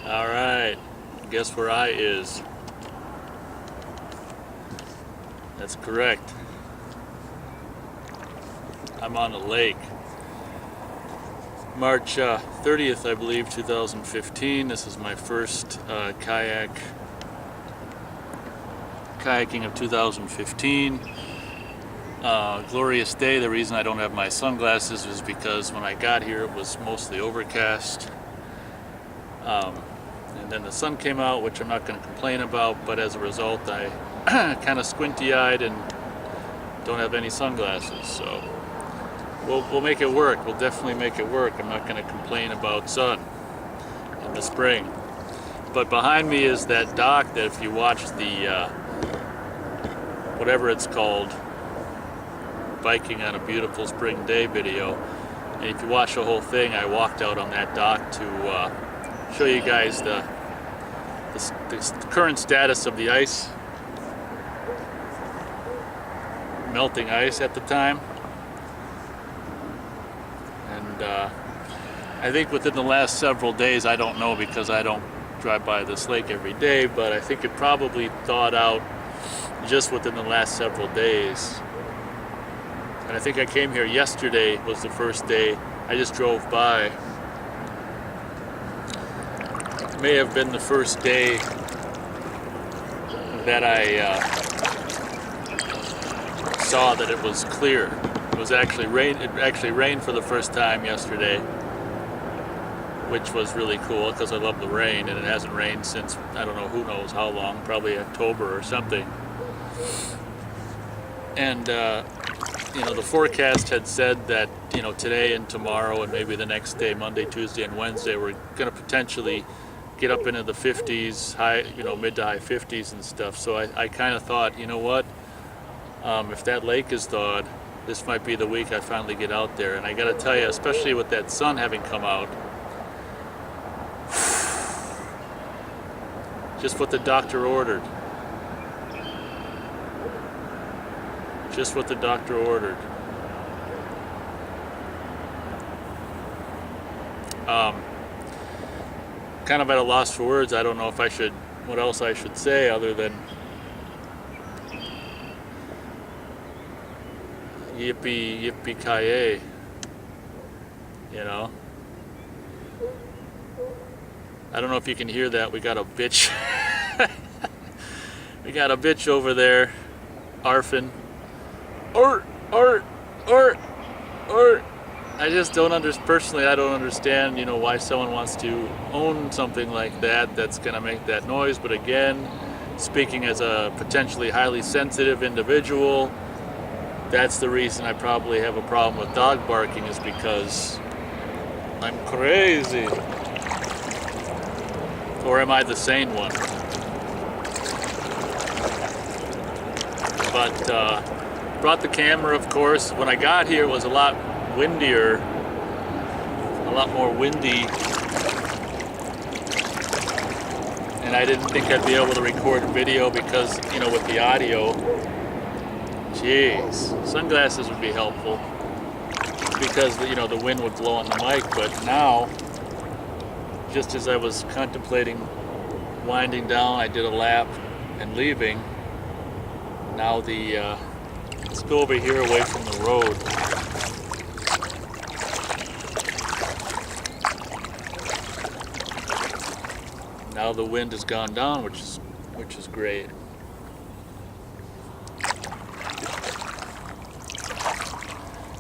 Alright, guess where I is? That's correct. I'm on a lake. March 30th, I believe, 2015. This is my first kayaking of 2015. Glorious day. The reason I don't have my sunglasses is because when I got here it was mostly overcast. And then the sun came out, which I'm not going to complain about, but as a result I kind of squinty-eyed and don't have any sunglasses, so we'll make it work. We'll definitely make it work. I'm not going to complain about sun in the spring. But behind me is that dock that if you watch the whatever it's called, Biking on a Beautiful Spring Day video, and if you watch the whole thing, I walked out on that dock to show you guys the current status of the ice, melting ice at the time. And I think within the last several days, I don't know because I don't drive by this lake every day, but I think it probably thawed out just within the last several days. And I think I came here yesterday was the first day. I just drove by. It may have been the first day that I saw that it was clear. It was actually rain. It actually rained for the first time yesterday, which was really cool because I love the rain, and it hasn't rained since I don't know who knows how long, probably October or something. And you know, the forecast had said that, you know, today and tomorrow and maybe the next day, Monday, Tuesday, and Wednesday, we're going to potentially get up into the 50s, high, you know, mid to high 50s and stuff. So I kind of thought, you know what, if that lake is thawed, this might be the week I finally get out there. And I got to tell you, especially with that sun having come out, just what the doctor ordered. Just what the doctor ordered. Kind of at a loss for words. I don't know if I should, what else I should say other than yippee, yippee-ki-yay, you know. I don't know if you can hear that. We got a bitch. We got a bitch over there, arfing. Or. I just don't personally, I don't understand, you know, why someone wants to own something like that that's going to make that noise. But again, speaking as a potentially highly sensitive individual, that's the reason I probably have a problem with dog barking, is because I'm crazy. Or am I the sane one? But brought the camera, of course. When I got here, it was a lot windier, a lot more windy, and I didn't think I'd be able to record a video because, you know, with the audio, jeez, sunglasses would be helpful because, you know, the wind would blow on the mic. But now, just as I was contemplating winding down, I did a lap and leaving. Now let's go over here away from the road. Now the wind has gone down, which is great.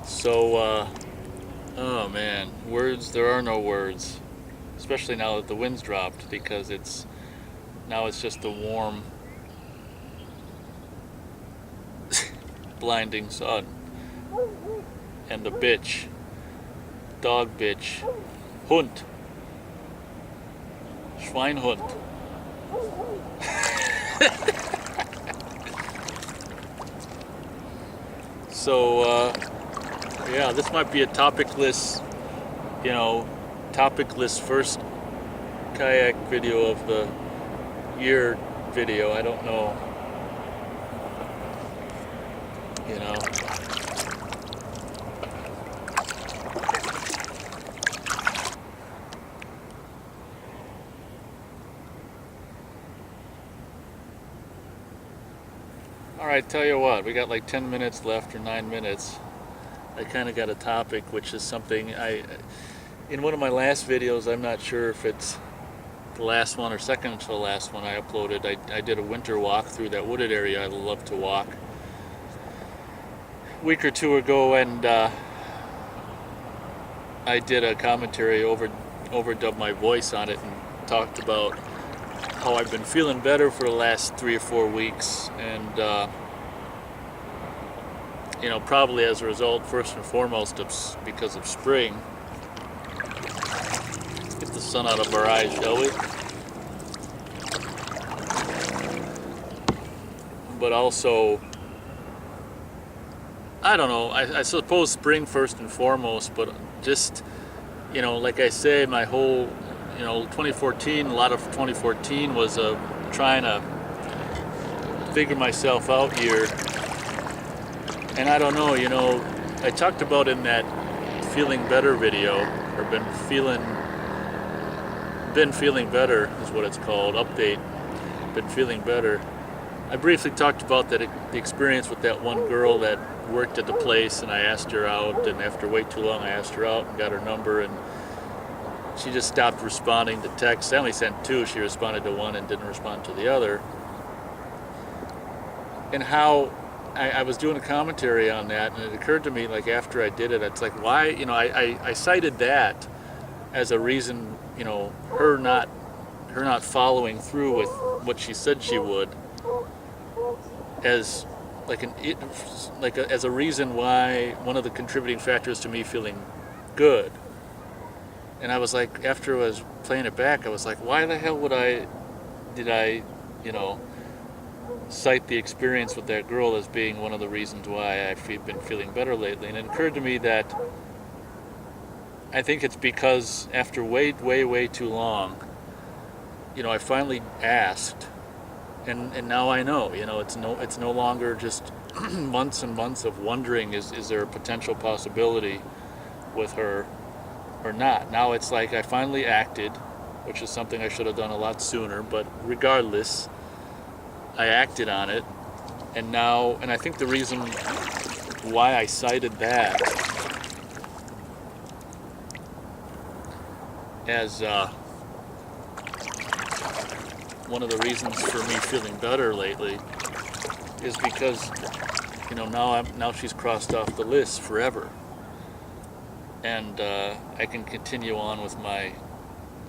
So, oh man, words, there are no words. Especially now that the wind's dropped, because now it's just the warm, blinding sun. And the bitch, dog bitch, Hund, Schweinhund. So, yeah, this might be a topicless, you know, topicless first kayak video of the year video. I don't know, you know. All right, tell you what, we got like 10 minutes left or 9 minutes. I kind of got a topic, which is something in one of my last videos, I'm not sure if it's the last one or second to the last one I uploaded, I did a winter walk through that wooded area I love to walk a week or two ago, and I did a commentary, overdubbed my voice on it, and talked about how I've been feeling better for the last 3 or 4 weeks, and probably as a result, first and foremost, because of spring. Get the sun out of our eyes, shall we? But also, I don't know, I suppose spring first and foremost, but just, like I say, my whole, 2014, a lot of 2014 was trying to figure myself out year. And I don't know, I talked about in that feeling better video, or been feeling better is what it's called, update, been feeling better. I briefly talked about the experience with that one girl that worked at the place, and I asked her out, and after way too long I asked her out and got her number, and she just stopped responding to texts. I only sent 2, she responded to 1 and didn't respond to the other. And how I was doing a commentary on that, and it occurred to me, like, after I did it, it's like, why, I cited that as a reason, her not following through with what she said she would, as as a reason why, one of the contributing factors to me feeling good. And I was like, after I was playing it back, I was like, why the hell did I cite the experience with that girl as being one of the reasons why I've been feeling better lately? And it occurred to me that I think it's because after way too long, I finally asked, and now I know, it's no longer just months and months of wondering, is there a potential possibility with her or not. Now it's like I finally acted, which is something I should have done a lot sooner, but regardless, I acted on it, and I think the reason why I cited that as one of the reasons for me feeling better lately is because, now she's crossed off the list forever, and I can continue on with my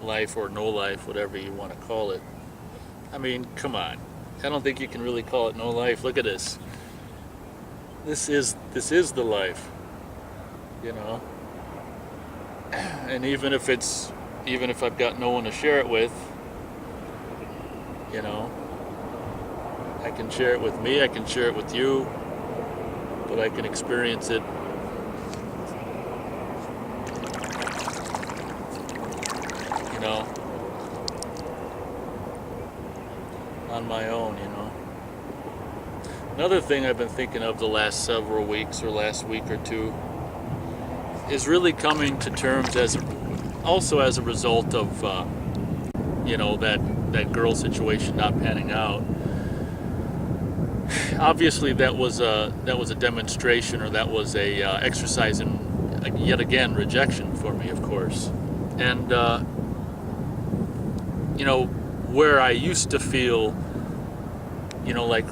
life or no life, whatever you want to call it. I mean, come on. I don't think you can really call it no life. Look at this. This is the life, And even if I've got no one to share it with, I can share it with me, I can share it with you, but I can experience it on my own, Another thing I've been thinking of the last several weeks, or last week or two, is really coming to terms also as a result of that girl situation not panning out. Obviously that was a demonstration, or that was a exercise in, yet again, rejection for me, of course. And where I used to feel, like,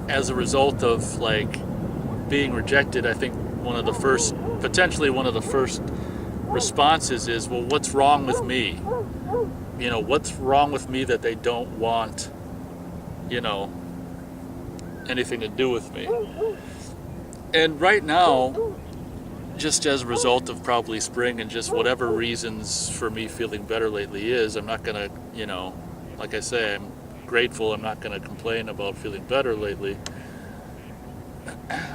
as a result of, like, being rejected, I think potentially one of the first responses is, well, what's wrong with me? What's wrong with me that they don't want, anything to do with me? And right now, just as a result of probably spring and just whatever reasons for me feeling better lately is, I'm not gonna, like I say, I'm grateful, I'm not gonna complain about feeling better lately.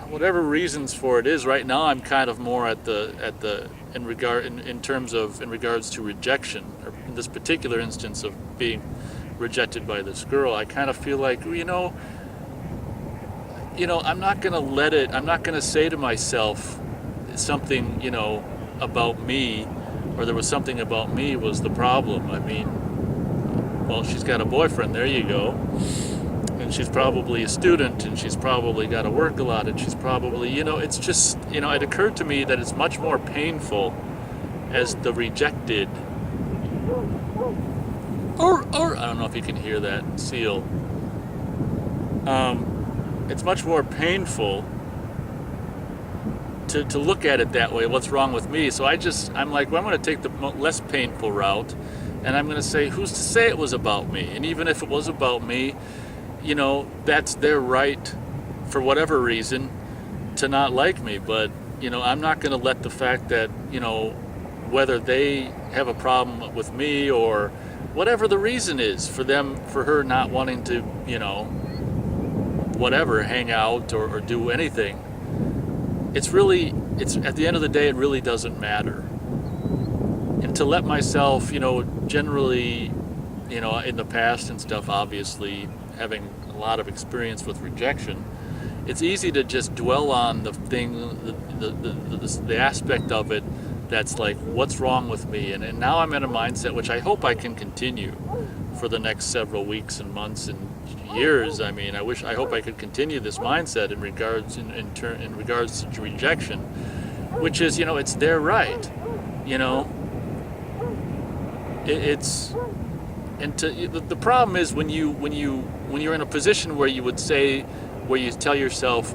Whatever reasons for it is, right now I'm kind of more in regards to rejection, or in this particular instance of being rejected by this girl. I kind of feel like, I'm not gonna say to myself something, about me, or there was something about me was the problem. I mean, well, she's got a boyfriend, there you go. and she's probably a student, and she's probably got to work a lot, and she's probably, it's just, it occurred to me that it's much more painful as the rejected, or I don't know if you can hear that seal. It's much more painful to look at it that way. What's wrong with me? So I'm like, well, I'm going to take the less painful route, and I'm going to say, who's to say it was about me? And even if it was about me, that's their right, for whatever reason, to not like me. But I'm not going to let the fact that whether they have a problem with me or whatever the reason is for her not wanting to whatever, hang out or do anything. It's at the end of the day, it really doesn't matter. And to let myself, generally, in the past and stuff, obviously having a lot of experience with rejection, it's easy to just dwell on the thing, the aspect of it that's like, what's wrong with me? And now I'm in a mindset which I hope I can continue for the next several weeks and months and years. I mean, I hope I could continue this mindset in regards to rejection, which is, it's their right. The problem is when you're in a position where you tell yourself,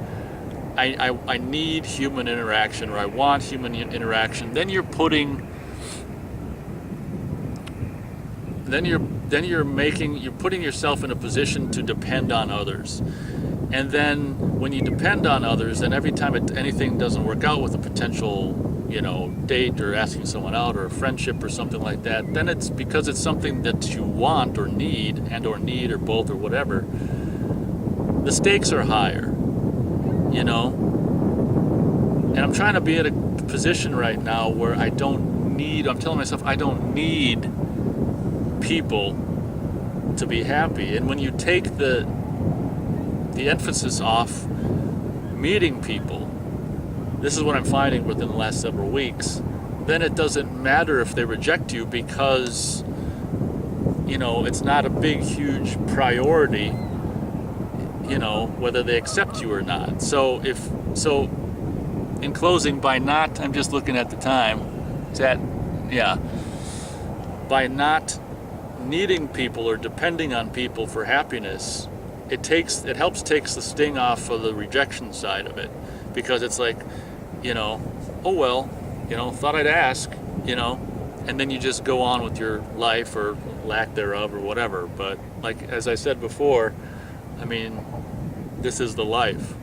I need human interaction, or I want human interaction, then you're putting yourself in a position to depend on others. And then when you depend on others, then every time anything doesn't work out with a potential, date or asking someone out or a friendship or something like that, then it's because it's something that you want or need or both or whatever. The stakes are higher, and I'm trying to be at a position right now where I'm telling myself I don't need people to be happy. And when you take the emphasis off meeting people, this is what I'm finding within the last several weeks, then it doesn't matter if they reject you, because it's not a big huge priority, whether they accept you or not. So in closing, I'm just looking at the time, by not needing people or depending on people for happiness, it helps takes the sting off of the rejection side of it, because it's like, oh well, thought I'd ask, and then you just go on with your life or lack thereof or whatever. But like, as I said before, I mean, this is the life.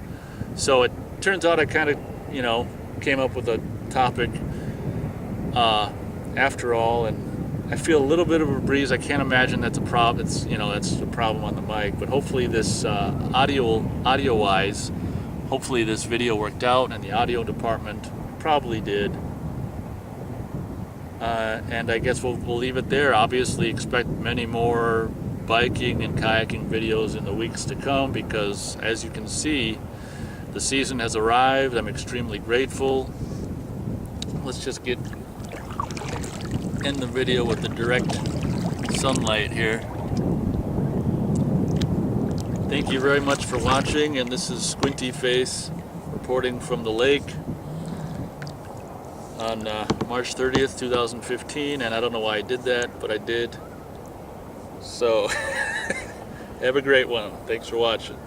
So it turns out I kind of, came up with a topic after all, and I feel a little bit of a breeze. I can't imagine that's a problem. It's that's a problem on the mic. But hopefully this audio-wise, hopefully this video worked out, and the audio department probably did. And I guess we'll leave it there. Obviously, expect many more biking and kayaking videos in the weeks to come, because as you can see, the season has arrived. I'm extremely grateful. Let's just end the video with the direct sunlight here. Thank you very much for watching, and this is Squinty Face reporting from the lake on March 30th, 2015, and I don't know why I did that, but I did. So, have a great one. Thanks for watching.